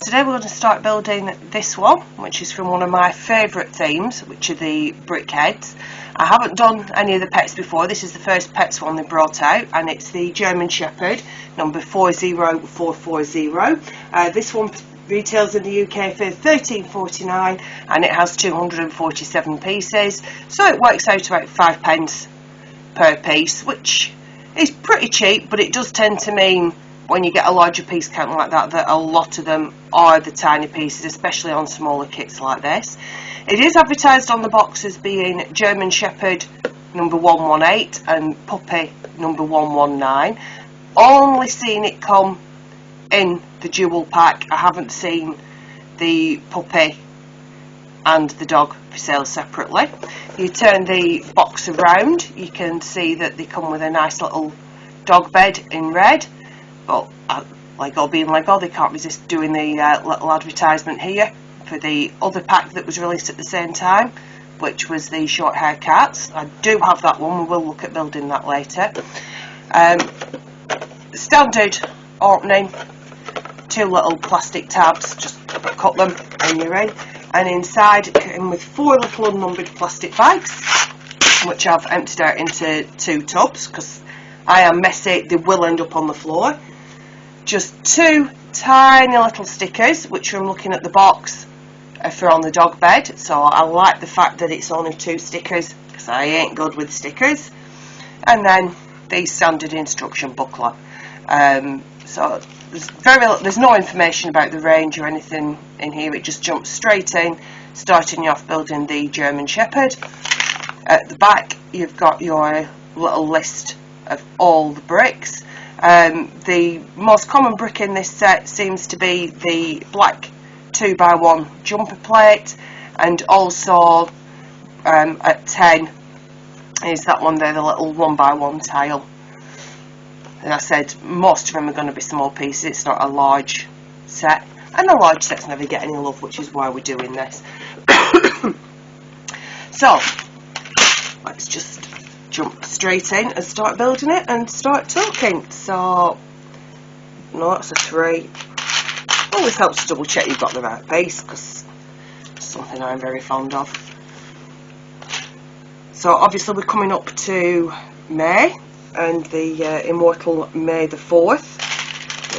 Today we're going to start building this one, which is from one of my favourite themes, which are the brick heads. I haven't done any of the pets before. This is the first pets one they brought out, and it's the German Shepherd, number 40440. This one retails in the UK for £13.49 and it has 247 pieces, so it works out about 5p per piece, which is pretty cheap, but it does tend to mean when you get a larger piece count like that, that a lot of them are the tiny pieces, especially on smaller kits like this. It is advertised on the box as being German Shepherd number 118 and Puppy number 119. Only seen it come in the dual pack. I haven't seen the puppy and the dog for sale separately. You turn the box around, you can see that they come with a nice little dog bed in red. But Lego being Lego, they can't resist doing the little advertisement here for the other pack that was released at the same time, which was the short hair cats. I do have that one, we will look at building that later. Standard opening, two little plastic tabs, just cut them and you're in. And inside it came with 4 little unnumbered plastic bags, which I've emptied out into 2 tubs because I am messy, they will end up on the floor. Just 2 tiny little stickers, which I'm looking at the box for on the dog bed, so I like the fact that it's only 2 stickers because I ain't good with stickers. And then the standard instruction booklet. So there's no information about the range or anything in here, it just jumps straight in, starting you off building the German Shepherd. At the back you've got your little list of all the bricks. The most common brick in this set seems to be the black 2x1 jumper plate, and also at 10 is that one there, the little 1x1 tile. As I said, most of them are going to be small pieces, it's not a large set, and the large sets never get any love, which is why we're doing this. So let's just jump straight in and start building it and start talking. So, no, that's a 3. Always helps to double check you've got the right piece, because it's something I'm very fond of. So obviously we're coming up to May, and the immortal May the 4th.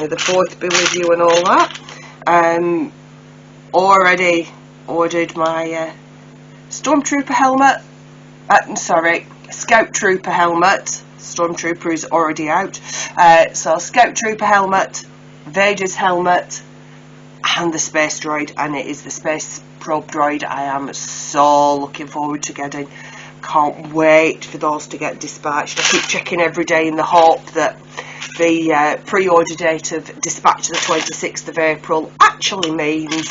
May the 4th be with you and all that. Already ordered my Stormtrooper helmet. Scout Trooper helmet. Stormtrooper is already out. So Scout Trooper helmet, Vader's helmet, and the Space Droid, and it is the Space Probe Droid I am so looking forward to getting. Can't wait for those to get dispatched. I keep checking every day in the hope that the pre-order date of dispatch the 26th of April actually means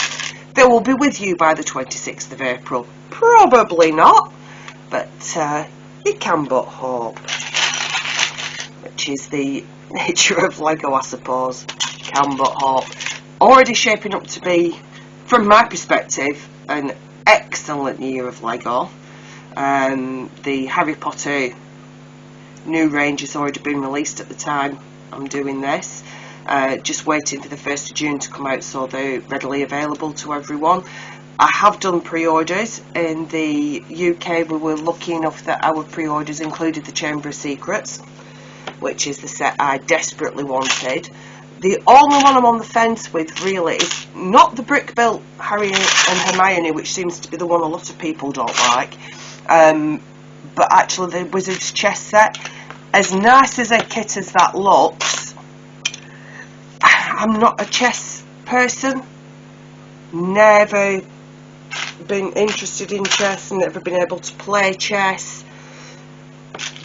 they will be with you by the 26th of April. Probably not, but you can but hope, which is the nature of Lego, I suppose. Can but hope. Already shaping up to be, from my perspective, an excellent year of Lego. The Harry Potter new range has already been released at the time I'm doing this. Just waiting for the 1st of June to come out so they're readily available to everyone. I have done pre-orders. In the UK we were lucky enough that our pre-orders included the Chamber of Secrets, which is the set I desperately wanted. The only one I'm on the fence with really is not the brick built Harry and Hermione, which seems to be the one a lot of people don't like, but actually the Wizard's chess set. As nice as a kit as that looks, I'm not a chess person, never been interested in chess, never been able to play chess,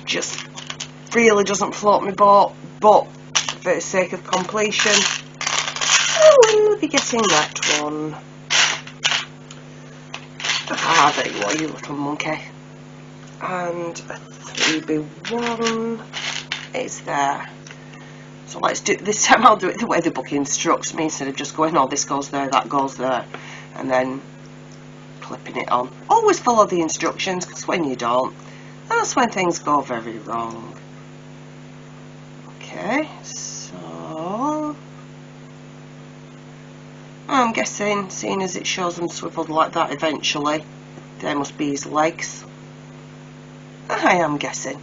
just really doesn't float my boat, but for the sake of completion I will be getting that one. Ah, there you are, you little monkey. And a 3B1 is there. So let's do this time. I'll do it the way the book instructs me, instead of just going, oh, this goes there, that goes there, and then clipping it on. Always follow the instructions, because when you don't, that's when things go very wrong. Okay, so I'm guessing, seeing as it shows them swiveled like that eventually, there must be his legs. I am guessing.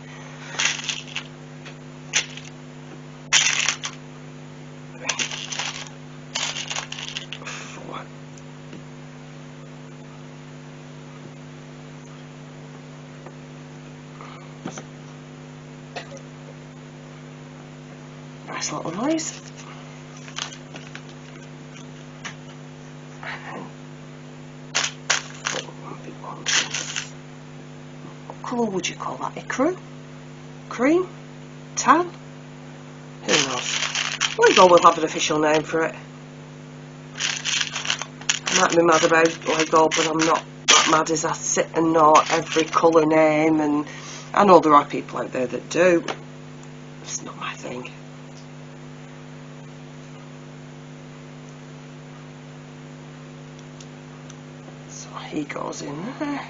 Nice little noise. What colour would you call that? Icru? Cream? Tan? Who knows? Lego will have an official name for it. I might be mad about Lego, but I'm not that mad as I sit and know every colour name, and I know there are people out there that do. It's not my thing. So he goes in there.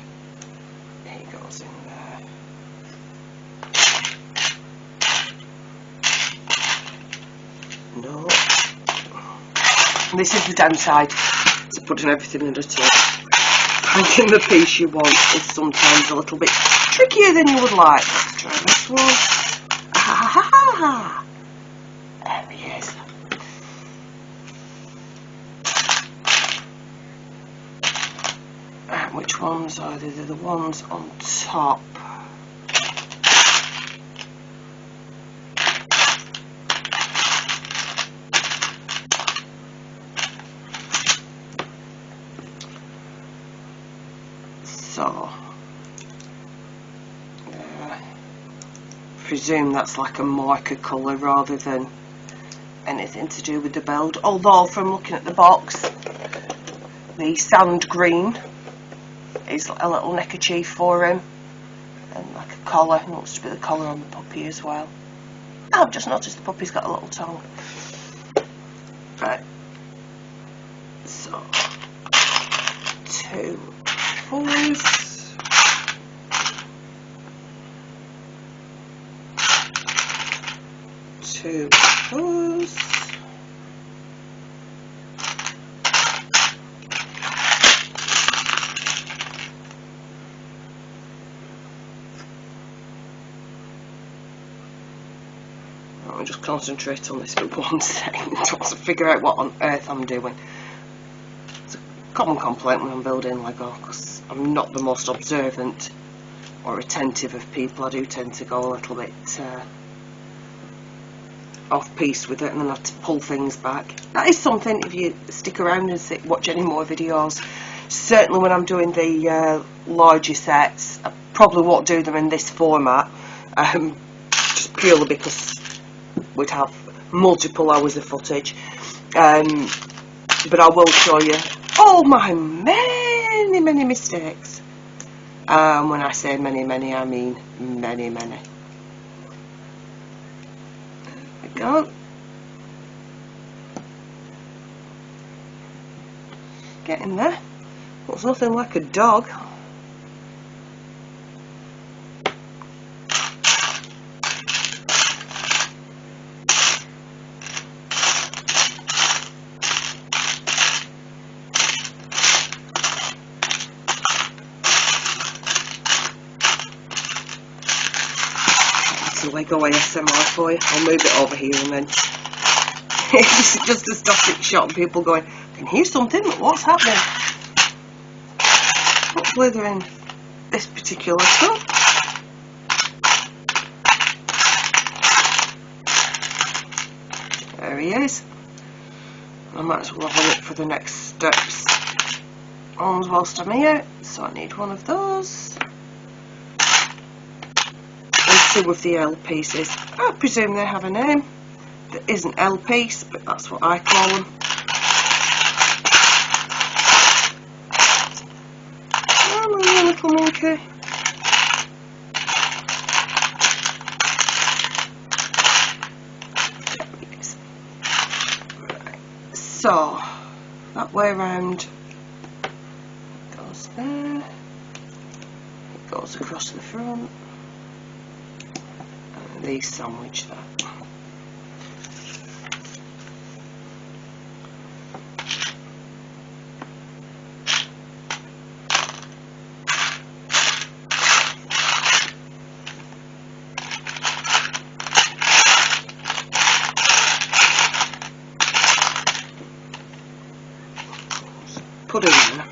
He goes in there. No. This is the downside to putting everything in a tub. Finding the piece you want is sometimes a little bit trickier than you would like. Let's try this one. Ah, there he is. And which ones are they? They're the ones on top. So, presume that's like a marker colour rather than anything to do with the build. Although, from looking at the box, the sand green is a little neckerchief for him, and like a collar. Looks to be the collar on the puppy as well. I've just noticed the puppy's got a little tongue. Right. So, 2 4s. 2 4s. I'll just concentrate on this for 1 second to figure out what on earth I'm doing. It's a common complaint when I'm building Lego, because I'm not the most observant or attentive of people. I do tend to go a little bit off piece with it, and then I have to pull things back. That is something, if you stick around and watch any more videos, certainly when I'm doing the larger sets, I probably won't do them in this format, just purely because we'd have multiple hours of footage, but I will show you all my many mistakes. When I say many, I mean many. There we go. Getting there. Looks nothing like a dog. Lego ASMR for you. I'll move it over here and then it's just a static shot and people going, I can hear something, but what's happening? Hopefully they're in this particular stuff. There he is. I might as well have a look for the next steps on whilst I'm here. So I need one of those. 2 of the L pieces. I presume they have a name that isn't L piece, but that's what I call them. Come on, you little monkey. There it is. Right. So that way around goes there. It goes across the front. These sandwich that. put in there.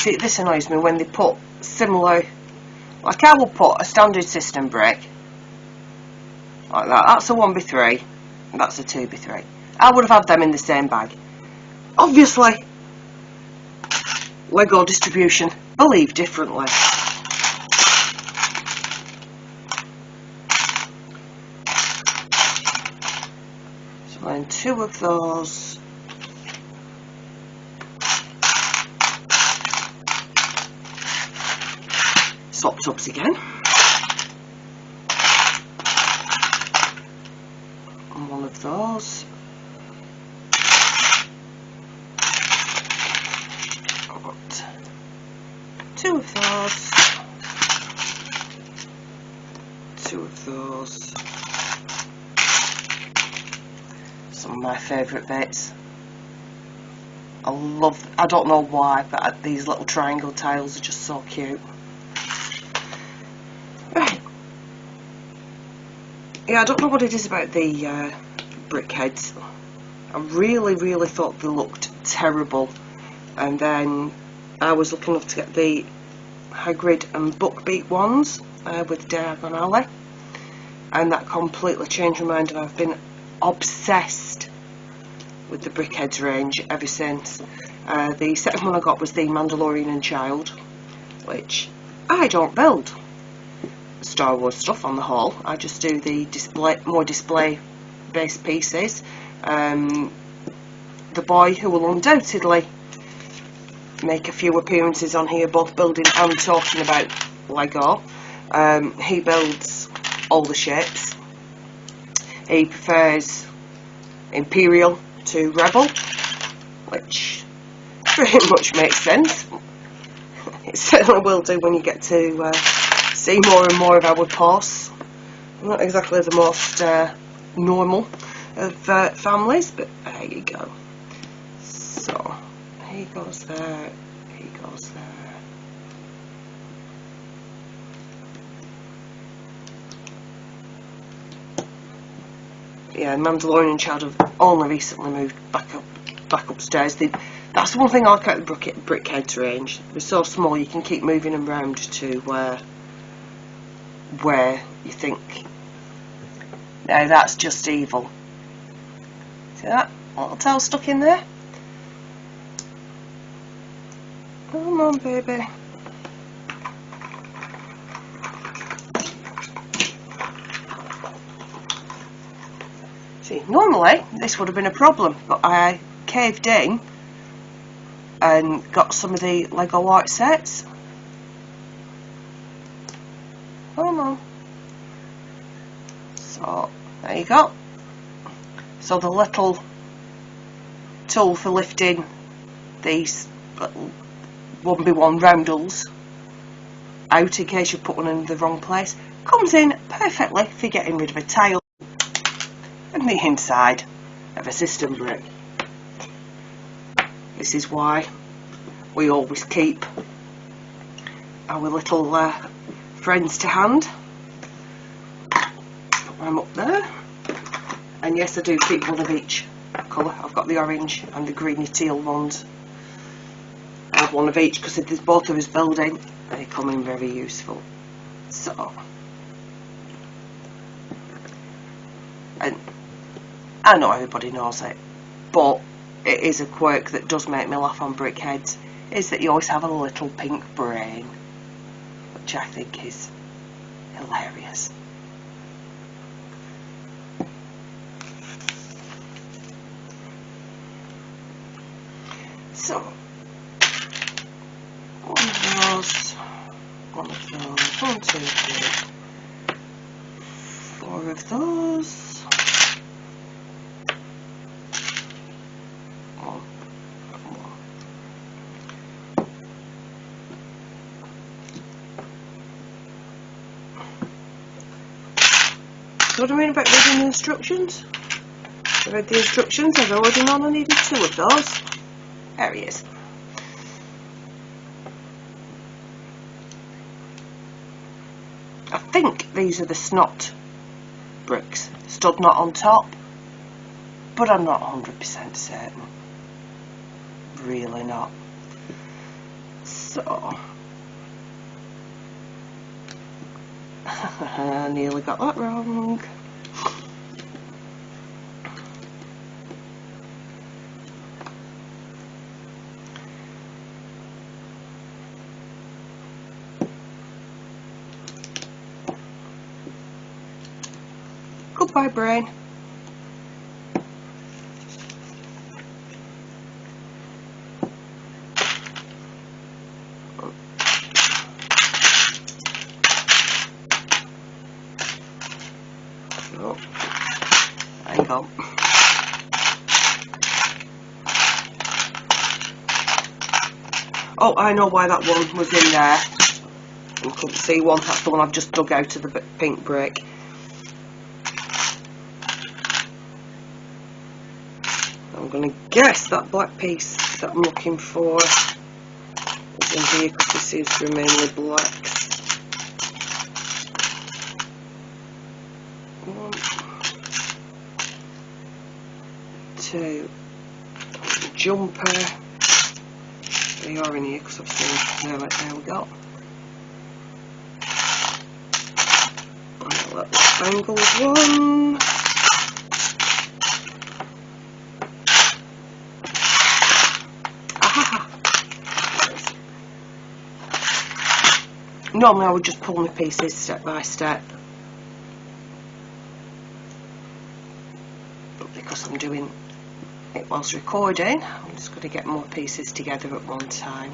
See, this annoys me when they put similar, like I will put a standard system brick like that. That's a 1x3, that's a 2x3. I would have had them in the same bag. Obviously, Lego distribution believe differently. So then 2 of those. Swap tubs again. And 1 of those. And 2 of those. 2 of those. Some of my favourite bits. I don't know why, but these little triangle tiles are just so cute. Right. Yeah, I don't know what it is about the brick heads. I really thought they looked terrible, and then I was lucky enough to get the Hagrid and Buckbeak ones with diagonally, and that completely changed my mind, and I've been obsessed with the brick heads range ever since. The second one I got was the Mandalorian and Child, which I don't build Star Wars stuff on the whole. I just do the more display based pieces. The boy, who will undoubtedly make a few appearances on here, both building and talking about Lego, he builds all the shapes. He prefers Imperial to Rebel, which pretty much makes sense. It certainly will do when you get to see more and more of our posts. Not exactly the most normal of families, but there you go. So he goes there, he goes there. Yeah, Mandalorian and Child have only recently moved back upstairs. That's the one thing I like about the brick heads range. They're so small, you can keep moving them around to where you think. Now that's just evil. See that little towel stuck in there? Come on, baby. See, normally this would have been a problem, but I caved in and got some of the Lego art sets. Come on. So there you go. So the little tool for lifting these little 1x1 roundels out in case you put one in the wrong place comes in perfectly for getting rid of a tile and the inside of a system brick. This is why we always keep our little friends to hand. Put them up there, and yes, I do keep one of each colour. I've got the orange and the greeny teal ones. I have one of each because if there's both of us building, they come in very useful. So, and I know everybody knows it, but it is a quirk that does make me laugh on brick heads, is that you always have a little pink brain, which I think is hilarious. So, one of those, 1, 2, 3, 4 of those. What do I mean about reading the instructions? I read the instructions, I've already known I needed 2 of those. There he is. I think these are the snot bricks, stud knot on top. but I'm not 100% certain. Really not. So I nearly got that wrong. Goodbye, brain. Oh, hang on. Oh, I know why that one was in there. You couldn't see one. That's the one I've just dug out of the pink brick. I'm going to guess that black piece that I'm looking for is in here because this seems to be mainly black. 1, 2, jumper. They are in here because I've seen them. There we go. And a little spangled one. Normally I would just pull my pieces step by step, but because I'm doing it whilst recording, I'm just going to get more pieces together at one time.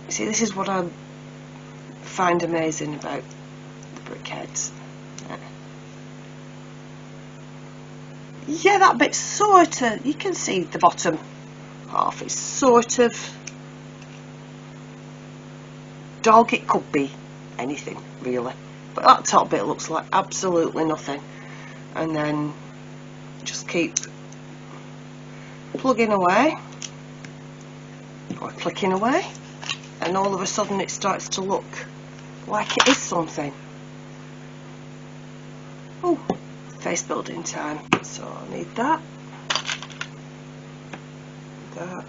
See, this is what I find amazing about the brickheads. Yeah, that bit's sort of, you can see the bottom half is sort of dog. It could be anything really, but that top bit looks like absolutely nothing. And then just keep plugging away or clicking away, and all of a sudden it starts to look like it is something. Oh, face building time. So I need that, that,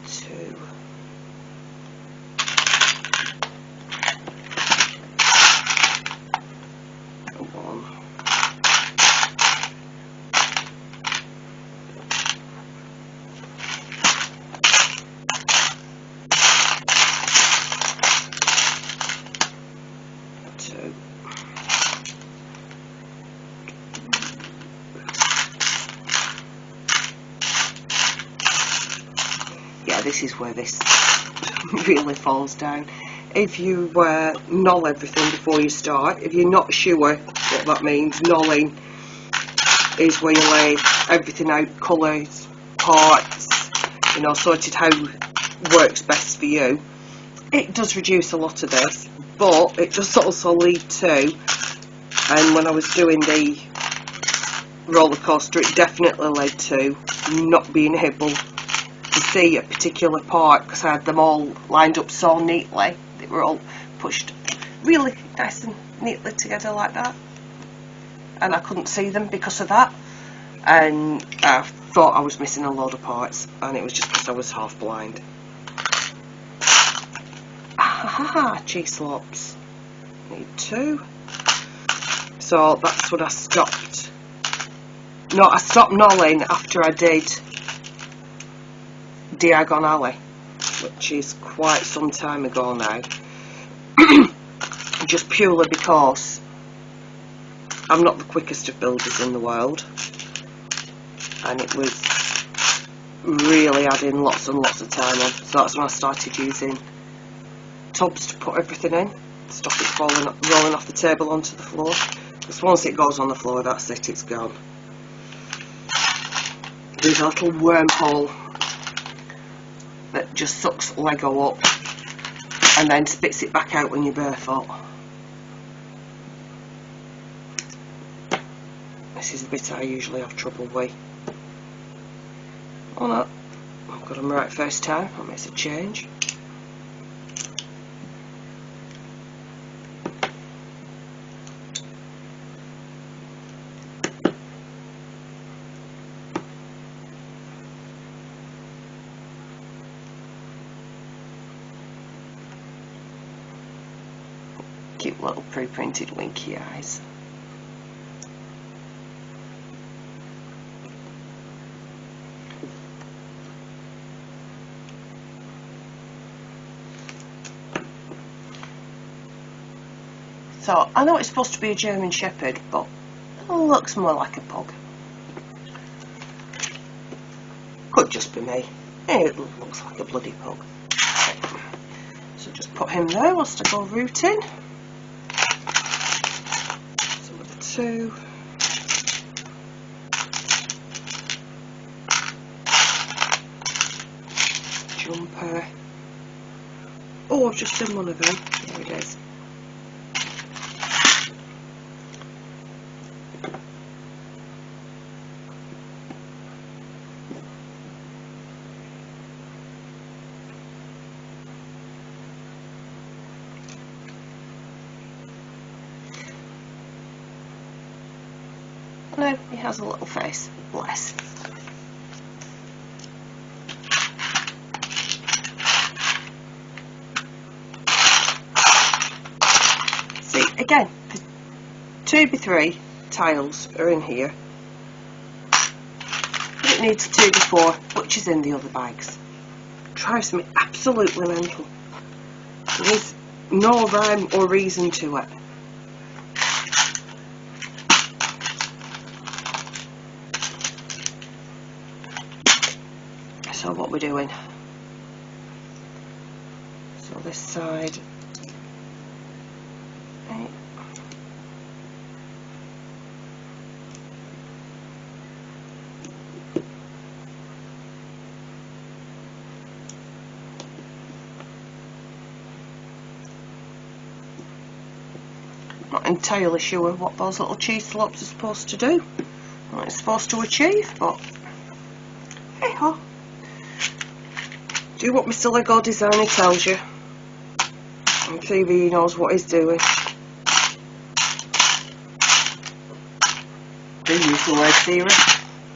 2, 1. Yeah, this is where this really falls down. If you null everything before you start, if you're not sure what that means, nulling is where you lay everything out, colours, parts, you know, sorted how works best for you. It does reduce a lot of this, but it does also lead to, and when I was doing the roller coaster, it definitely led to not being able to see a particular part because I had them all lined up so neatly. They were all pushed really nice and neatly together like that, and I couldn't see them because of that, and I thought I was missing a load of parts, and it was just because I was half blind. Cheese slopes. Need 2. So that's what I stopped. No, I stopped nulling after I did Diagonally, which is quite some time ago now. Just purely because I'm not the quickest of builders in the world, and it was really adding lots and lots of time on. So that's when I started using tubs to put everything in, stop it rolling off the table onto the floor, because once it goes on the floor, that's it, it's gone. There's a little wormhole that just sucks Lego up and then spits it back out when you're barefoot. This is the bit I usually have trouble with. Oh no, I've got them right first time. That makes a change. cute little pre-printed winky eyes. So I know it's supposed to be a German Shepherd, but it looks more like a pug. Could just be me. It looks like a bloody pug. So just put him there whilst I go rooting. So with 2. Jumper. Oh, I've just done one of them. There it is. No, he has a little face. Bless. See, again, the 2x3 tiles are in here. It needs 2x4, which is in the other bags. Drives me absolutely mental. There's no rhyme or reason to it. So what we're doing, so this side, right. Not entirely sure what those little cheese slopes are supposed to do, what it's supposed to achieve, but hey ho. Do what Mr. Lego designer tells you, and see if he knows what he's doing. Do use the word theory,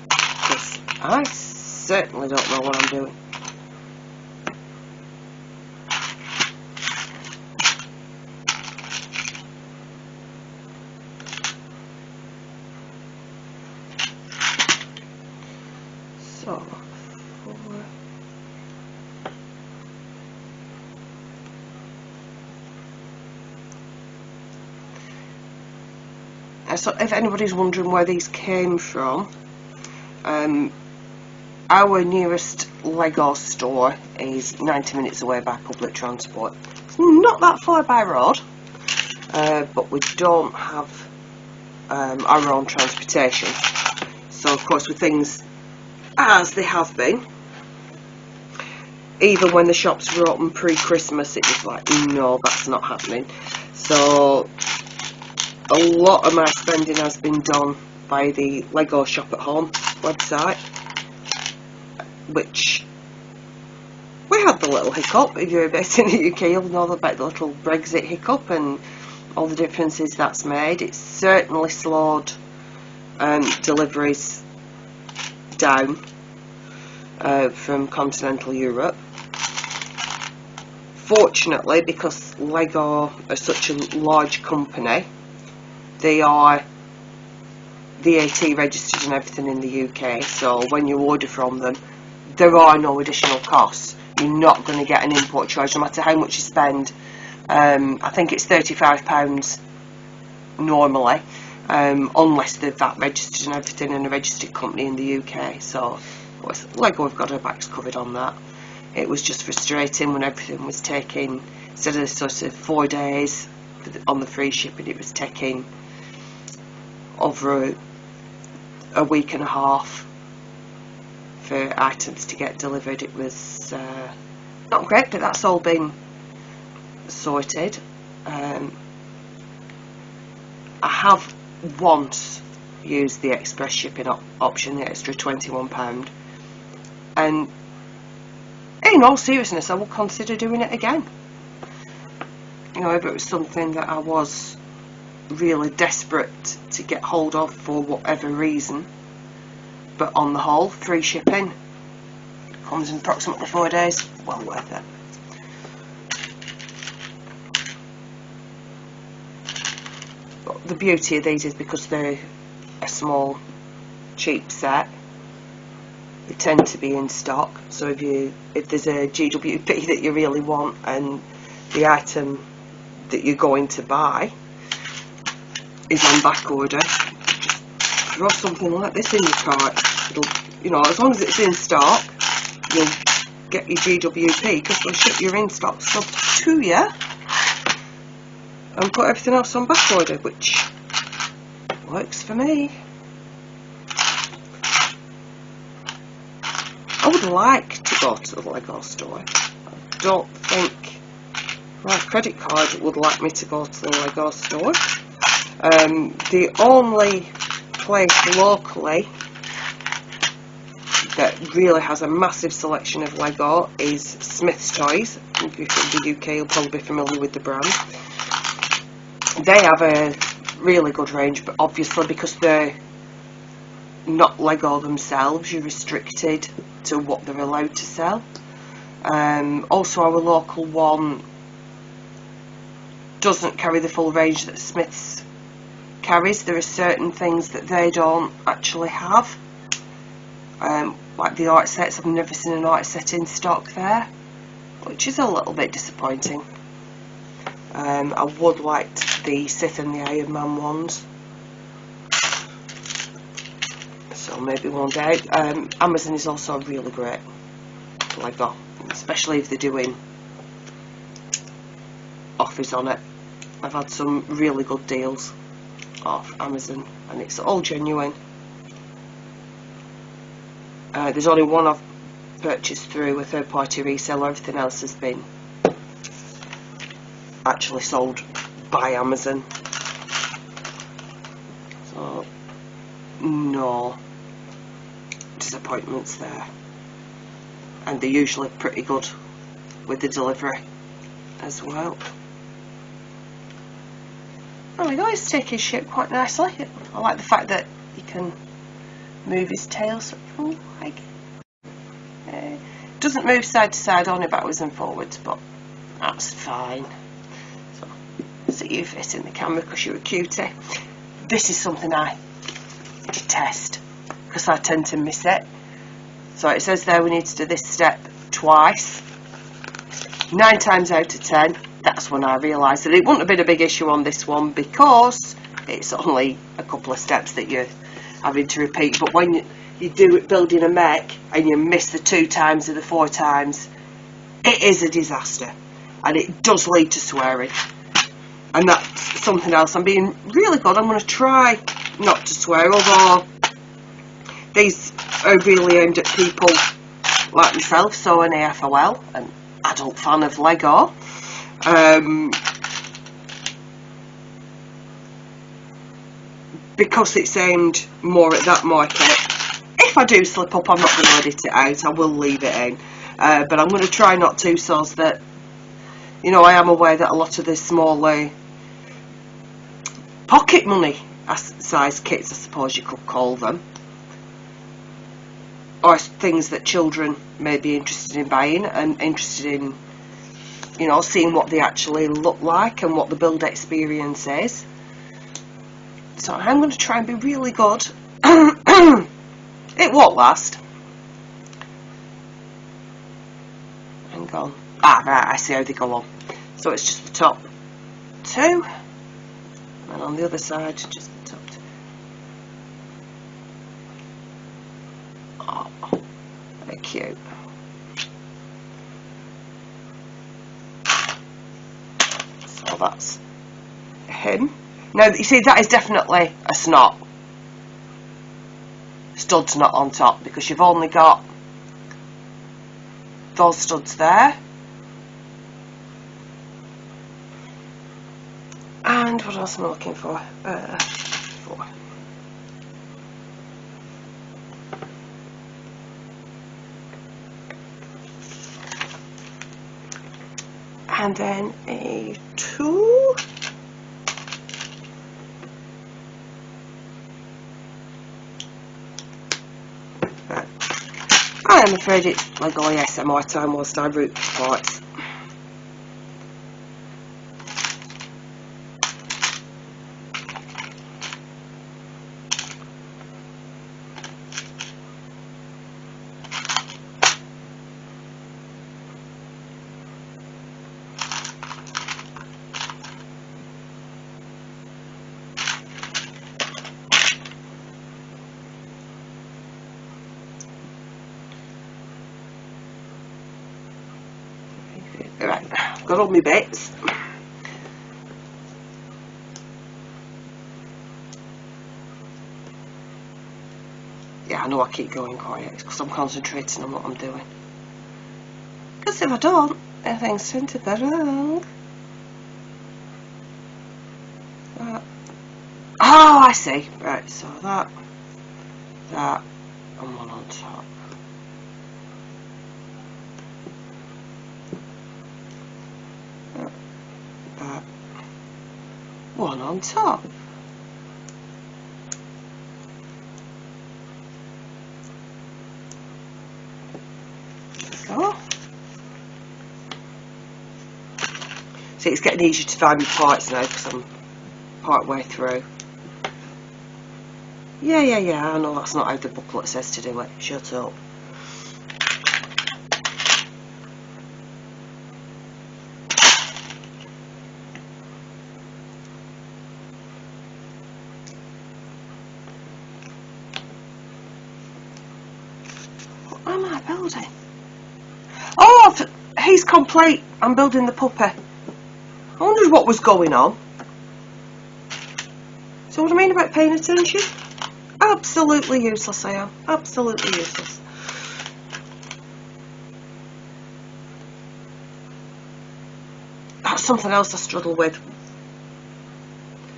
because I certainly don't know what I'm doing. So, 4. So if anybody's wondering where these came from, our nearest Lego store is 90 minutes away by public transport. It's not that far by road, but we don't have our own transportation. So of course with things as they have been, even when the shops were open pre-Christmas, it was like, no, that's not happening. So a lot of my spending has been done by the Lego Shop at Home website, which we had the little hiccup. If you're based in the UK, you'll know about the little Brexit hiccup and all the differences that's made. It's certainly slowed deliveries down from continental Europe. Fortunately, because Lego are such a large company, they are VAT registered and everything in the UK, so when you order from them, there are no additional costs. You're not going to get an import charge no matter how much you spend. I think it's £35 normally, unless they're VAT registered and everything and a registered company in the UK. So Lego have got their backs covered on that. It was just frustrating when everything was taking, instead of sort of 4 days on the free shipping, it was taking over a week and a half for items to get delivered. It was not great, but that's all been sorted. I have once used the express shipping option, the extra £21, and in all seriousness I will consider doing it again. You know, if it was something that I was really desperate to get hold of for whatever reason, but on the whole, free shipping comes in approximately 4 days, well worth it. But the beauty of these is because they're a small, cheap set, they tend to be in stock. So if there's a GWP that you really want and the item that you're going to buy is on back order, just throw something like this in your cart. It'll, you know, as long as it's in stock, you'll get your GWP because they'll ship your in stock stuff to you and put everything else on back order, which works for me. I would like to go to the Lego store. I don't think my credit card would like me to go to the Lego store. The only place locally that really has a massive selection of Lego is Smith's Toys. If you're from the UK, you'll probably be familiar with the brand. They have a really good range, but obviously because they're not Lego themselves, you're restricted to what they're allowed to sell. Also, our local one doesn't carry the full range that Smith's carries. There are certain things that they don't actually have, like the art sets. I've never seen an art set in stock there, which is a little bit disappointing. I would like the Sith and the Iron Man ones, so maybe one day. Amazon is also really great Lego, especially if they're doing offers on it. I've had some really good deals off Amazon and it's all genuine. There's only one I've purchased through a third party reseller. Everything else has been actually sold by Amazon, so no disappointments there, and they're usually pretty good with the delivery as well. There we go, he's taking his shape quite nicely. I like the fact that you can move his tail, so like doesn't move side to side, only backwards and forwards, but that's fine. So see you fit in the camera because you're a cutie. This is something I detest because I tend to miss it. So it says there we need to do this step twice. 9 times out of 10, that's when I realised that it wouldn't have been a big issue on this one because it's only a couple of steps that you're having to repeat. But when you do it building a mech and you miss the 2 times or the 4 times, it is a disaster and it does lead to swearing. And that's something else. I'm being really good. I'm going to try not to swear, although these are really aimed at people like myself, so an AFOL, an adult fan of Lego. Because it's aimed more at that market. If I do slip up, I'm not going to edit it out, I will leave it in. But I'm going to try not to, so that, you know, I am aware that a lot of the smaller pocket money size kits, I suppose you could call them, are things that children may be interested in buying and interested in, you know, seeing what they actually look like and what the build experience is. So I'm going to try and be really good. It won't last. Hang on. Ah, right, I see how they go on. So it's just the top 2. And on the other side, just the top 2. Oh, very cute. So that's him. Now, you see, that is definitely a snot. Stud's not on top because you've only got those studs there. And what else am I looking for? 4. And then a 2. I'm afraid it's like all ASMR time whilst I root parts. got all my bits. Yeah, I know I keep going quiet because I'm concentrating on what I'm doing. Because if I don't, everything's going to go wrong. Oh, I see. Right, so that, and one on top. That, one on top. Go. See, it's getting easier to find my parts now because I'm part way through. Yeah, I know that's not how the booklet says to do it. Shut up. What am I building? Oh, he's complete. I'm building the puppy. I wondered what was going on. So what I mean about paying attention? Absolutely useless I am. Absolutely useless. That's something else I struggle with.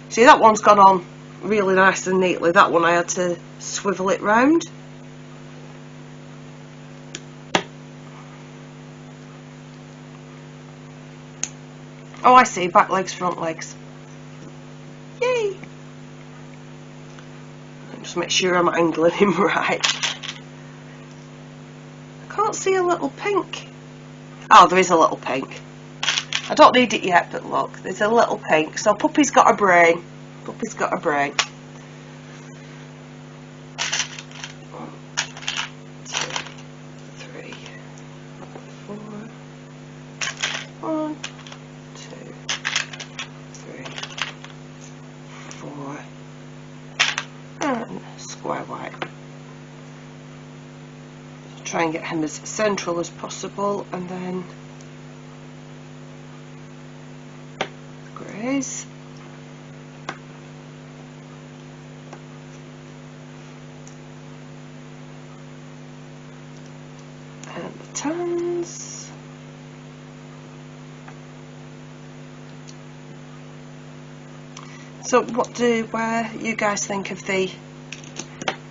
See, that one's gone on really nice and neatly. That one I had to swivel it round. Oh, I see. Back legs, front legs. Yay! Just make sure I'm angling him right. I can't see a little pink. Oh, there is a little pink. I don't need it yet, but look, there's a little pink. So Puppy's got a brain. Puppy's got a brain. 1, 2, 3, 4. 1, 2, 3, 4. And square white. Try and get him as central as possible, and then greys. And the tans. So what do you guys think of the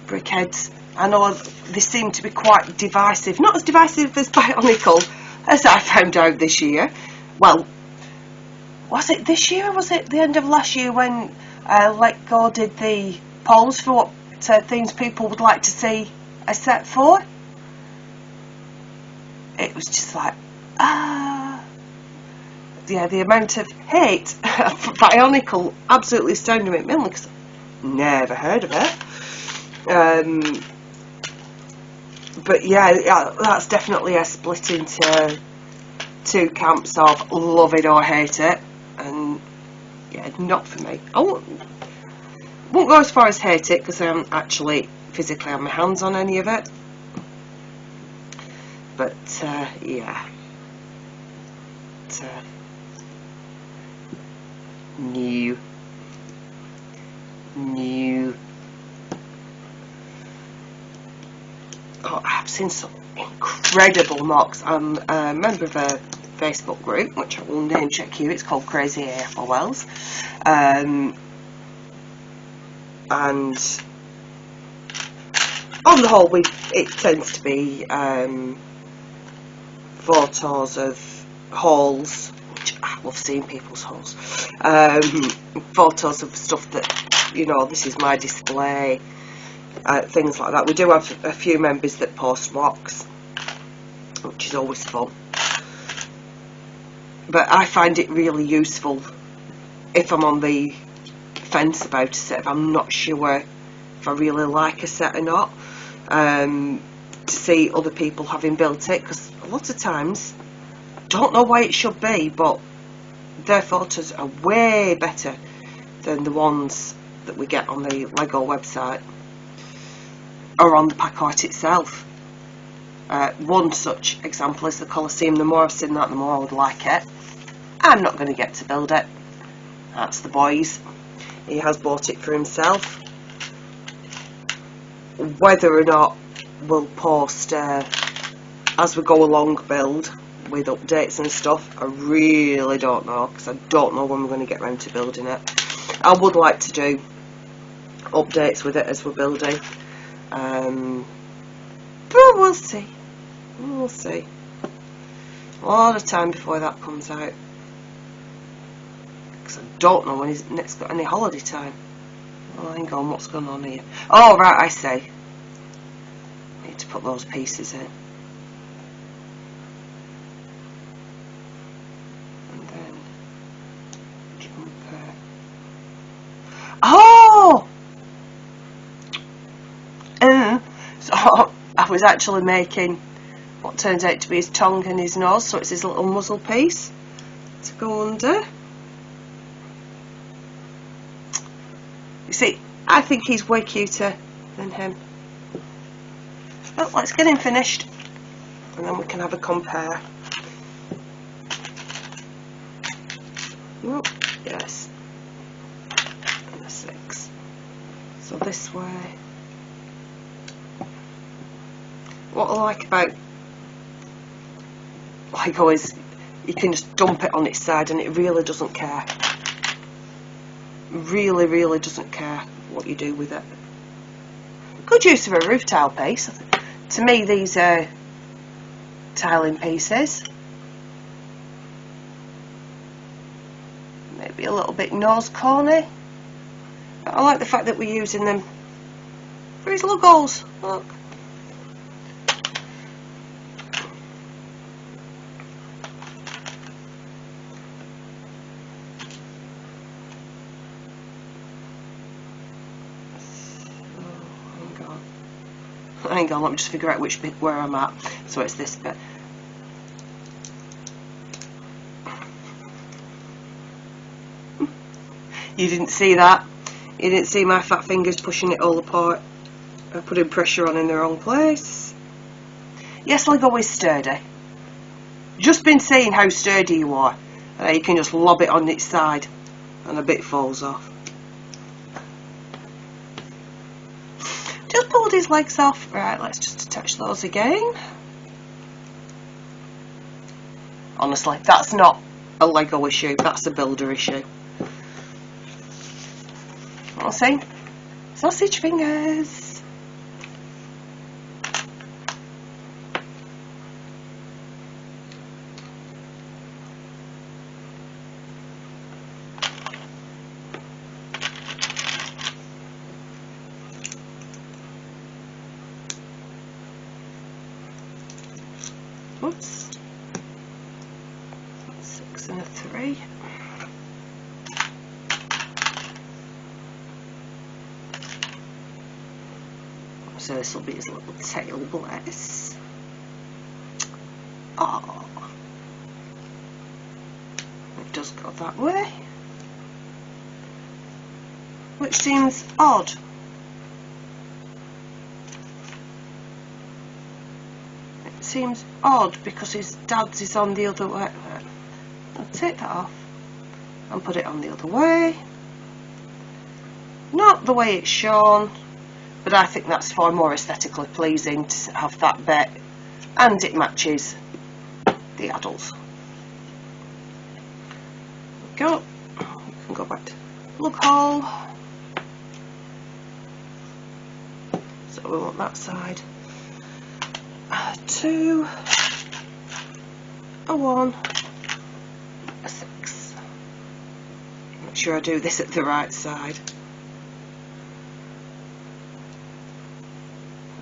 brick heads? I know they seem to be quite divisive. Not as divisive as Bionicle, as I found out this year. Well, was it this year or was it the end of last year when Let Go did the polls for what things people would like to see a set for? It was just like, yeah, the amount of hate for Bionicle absolutely astounded me, mainly because I've never heard of it. But yeah, that's definitely a split into two camps of love it or hate it, and yeah, not for me. I won't go as far as hate it because I haven't actually physically had my hands on any of it. But yeah, new. Oh, I've seen some incredible mocks. I'm a member of a Facebook group, which I will name check you. It's called Crazy AF Wells. And on the whole, it tends to be photos of hauls, which I love seeing people's hauls. Photos of stuff that, you know, this is my display. Things like that. We do have a few members that post mocks, which is always fun. But I find it really useful if I'm on the fence about a set, if I'm not sure if I really like a set or not, to see other people having built it, because a lot of times I don't know why it should be, but their photos are way better than the ones that we get on the Lego website or on the pack art itself. One such example is the Colosseum. The more I've seen that, the more I would like it. I'm not going to get to build it. That's the boy's. He has bought it for himself. Whether or not we'll post as we go along build with updates and stuff, I really don't know, because I don't know when we're going to get round to building it. I would like to do updates with it as we're building, but we'll see. We'll see. A lot of time before that comes out, because I don't know when he's next got any holiday time. Oh, hang on, what's going on here? Oh, right, I see. I need to put those pieces in. And then jumper. Oh! So I was actually making what turns out to be his tongue and his nose, so it's his little muzzle piece to go under. You see, I think he's way cuter than him. Well, let's get him finished and then we can have a compare. Oh, yes. And a 6. So this way. What I like about Lego is you can just dump it on its side and it really doesn't care. Really doesn't care what you do with it. Good use of a roof tile piece. To me, these are tiling pieces. Maybe a little bit nose corny, but I like the fact that we're using them for his logos. Look. Hang on, let me just figure out which bit where I'm at. So it's this bit. You didn't see that. You didn't see my fat fingers pushing it all apart. Putting pressure on in the wrong place. Yes, Lego is sturdy. Just been saying how sturdy you are. You can just lob it on its side and a bit falls off. Just pulled his legs off. Right, let's just attach those again. Honestly, that's not a Lego issue, that's a builder issue. I'll see. Sausage fingers. Oops. 6 and a 3. So this will be his little tail, bless. Oh, it does go that way, which seems odd. Seems odd because his dad's is on the other way. I'll take that off and put it on the other way. Not the way it's shown, but I think that's far more aesthetically pleasing to have that bit, and it matches the adults. Go. You can go back to plug hole. So we want that side. 2, a 1, a 6. Make sure I do this at the right side,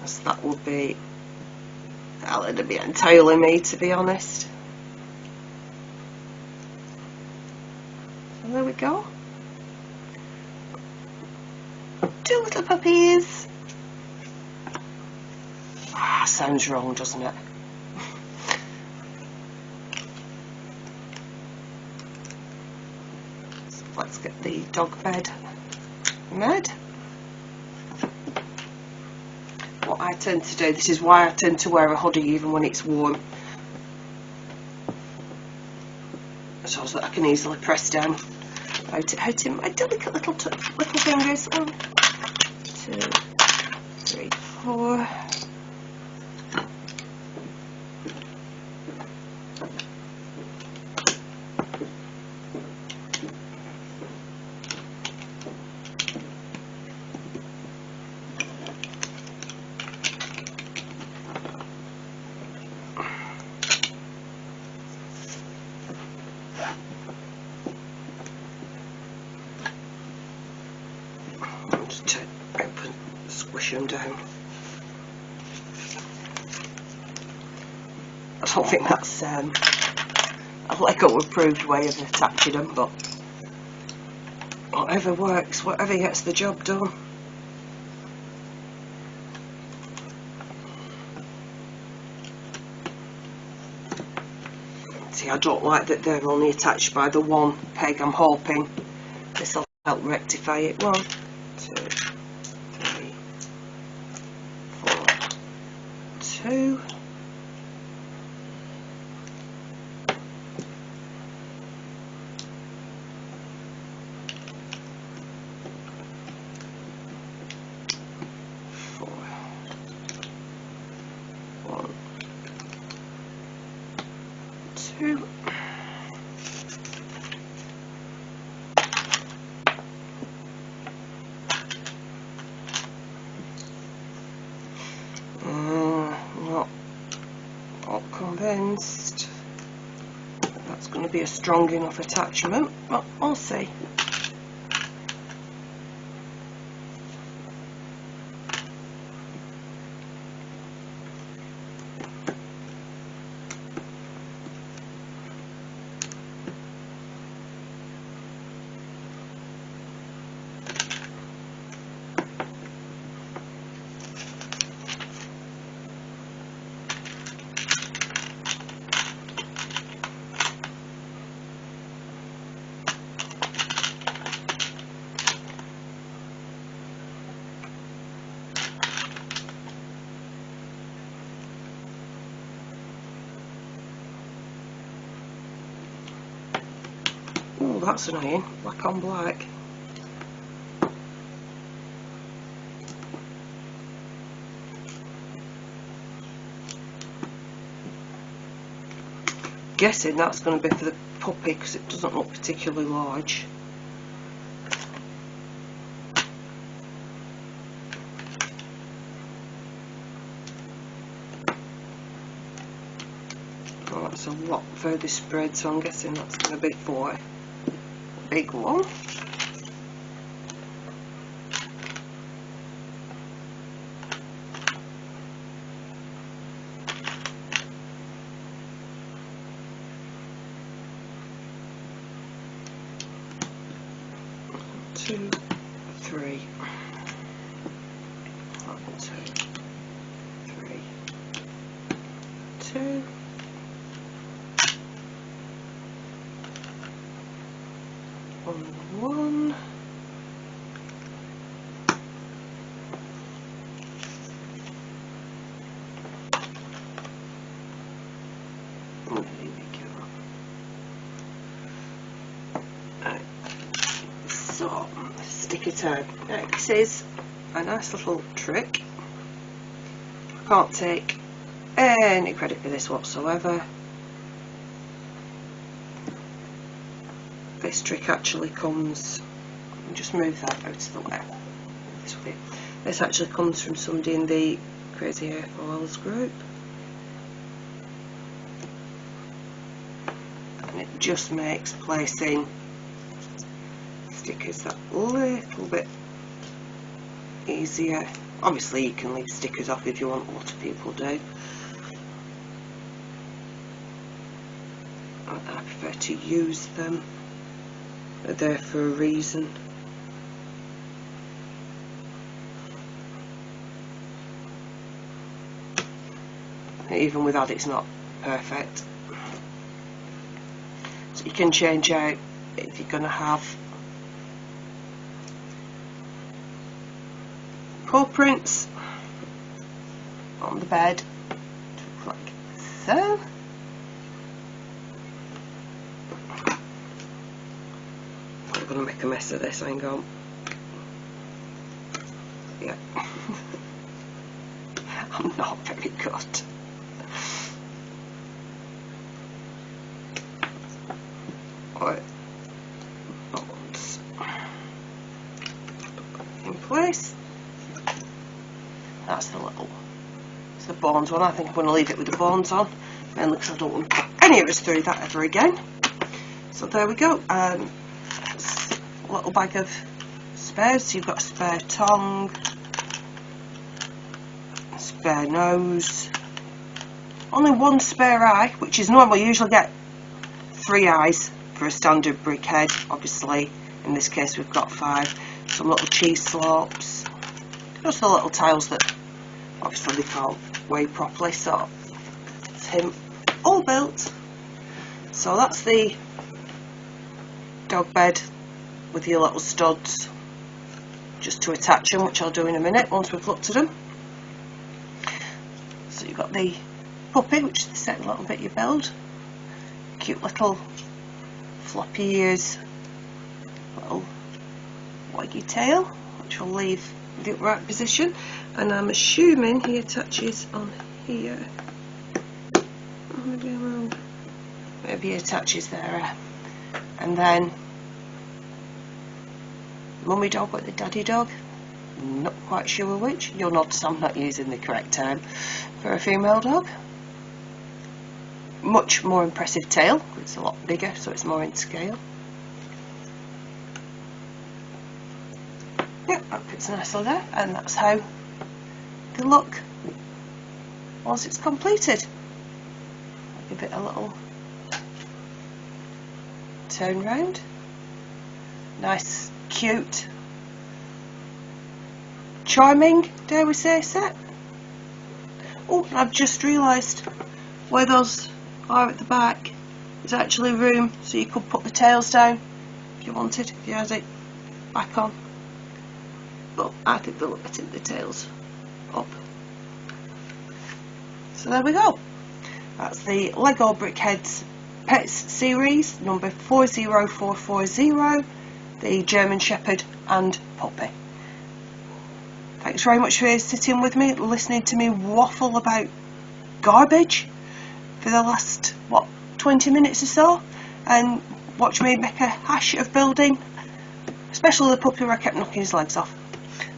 as that would be, that'll be entirely me, to be honest. So there we go. 2 little puppies. Sounds wrong, doesn't it? So let's get the dog bed made. What I tend to do, this is why I tend to wear a hoodie even when it's warm. so that I can easily press down out in my delicate little fingers. 1, 2, 3, 4. Just open, squish them down. I don't think that's a Lego approved way of attaching them, but whatever works, whatever gets the job done. See, I don't like that they're only attached by the one peg. I'm hoping this will help rectify it. 1, 2, 3, 4, 2. Not convinced that's going to be a strong enough attachment, but I'll see. Oh, that's annoying. Black on black. Guessing that's going to be for the puppy because it doesn't look particularly large. Oh, that's a lot further spread, so I'm guessing that's going to be for a big one. Two, 3. 1, 2, 3, 2. 1. Oh, there we go. Right. So, sticky toe. Now, this is a nice little trick. I can't take any credit for this whatsoever. This trick actually comes, just move that out of the way. This actually comes from somebody in the Crazy Airfoils group, and it just makes placing stickers that little bit easier. Obviously you can leave stickers off if you want, a lot of people do. I prefer to use them. They're there for a reason. Even with that, it's not perfect. So you can change out if you're going to have paw prints on the bed, like so. make a mess of this, hang on. Yeah. I'm not very good. Right. Bones. In place. That's the little, it's the bones one. I think I'm going to leave it with the bones on, mainly because I don't want to put any of us through that ever again. So there we go. A little bag of spares. So you've got a spare tongue, a spare nose, only one spare eye, which is normal. You usually get 3 eyes for a standard brick head. Obviously, in this case, we've got 5. Some little cheese slopes, just the little tiles that obviously they can't weigh properly. So it's him all built. So that's the dog bed with your little studs just to attach them, which I'll do in a minute once we've looked at them. So you've got the puppy, which is the second little bit you build. Cute little floppy ears, little waggy tail, which we'll leave in the upright position, and I'm assuming he attaches on here. Maybe he attaches there, and then mummy dog with the daddy dog. Not quite sure which. You'll notice I'm not using the correct term for a female dog. Much more impressive tail. It's a lot bigger, so it's more in scale. Yep, that fits nicely there, and that's how they look once it's completed. I'll give it a little turn round. Nice, cute, charming, dare we say, set. Oh, I've just realised where those are at the back. There's actually room so you could put the tails down if you wanted, if you had it back on. But I think they'll look better with the tails up. So there we go. That's the Lego Brick Headz Pets series number 40440, the German Shepherd and Puppy. Thanks very much for sitting with me, listening to me waffle about garbage for the last, what, 20 minutes or so, and watch me make a hash of building, especially the puppy where I kept knocking his legs off.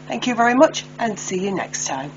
Thank you very much, and see you next time.